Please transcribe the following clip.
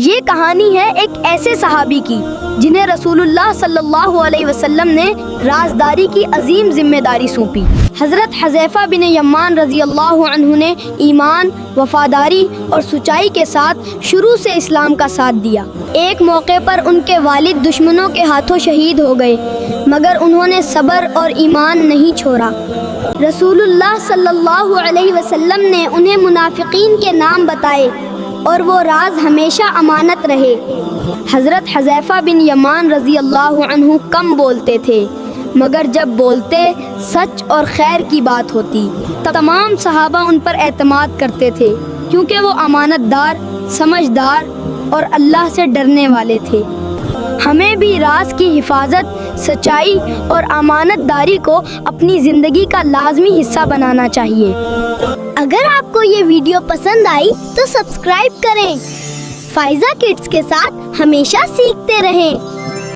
یہ کہانی ہے ایک ایسے صحابی کی جنہیں رسول اللہ صلی اللہ علیہ وسلم نے رازداری کی عظیم ذمہ داری سونپی۔ حضرت حذیفہ بن یمان رضی اللہ عنہ نے ایمان، وفاداری اور سچائی کے ساتھ شروع سے اسلام کا ساتھ دیا۔ ایک موقع پر ان کے والد دشمنوں کے ہاتھوں شہید ہو گئے، مگر انہوں نے صبر اور ایمان نہیں چھوڑا۔ رسول اللہ صلی اللہ علیہ وسلم نے انہیں منافقین کے نام بتائے اور وہ راز ہمیشہ امانت رہے۔ حضرت حذیفہ بن یمان رضی اللہ عنہ کم بولتے تھے، مگر جب بولتے سچ اور خیر کی بات ہوتی تو تمام صحابہ ان پر اعتماد کرتے تھے، کیونکہ وہ امانت دار، سمجھدار اور اللہ سے ڈرنے والے تھے۔ ہمیں بھی راز کی حفاظت، سچائی اور امانت داری کو اپنی زندگی کا لازمی حصہ بنانا چاہیے۔ اگر آپ کو یہ ویڈیو پسند آئی تو سبسکرائب کریں۔ فائزہ کڈس کے ساتھ ہمیشہ سیکھتے رہیں۔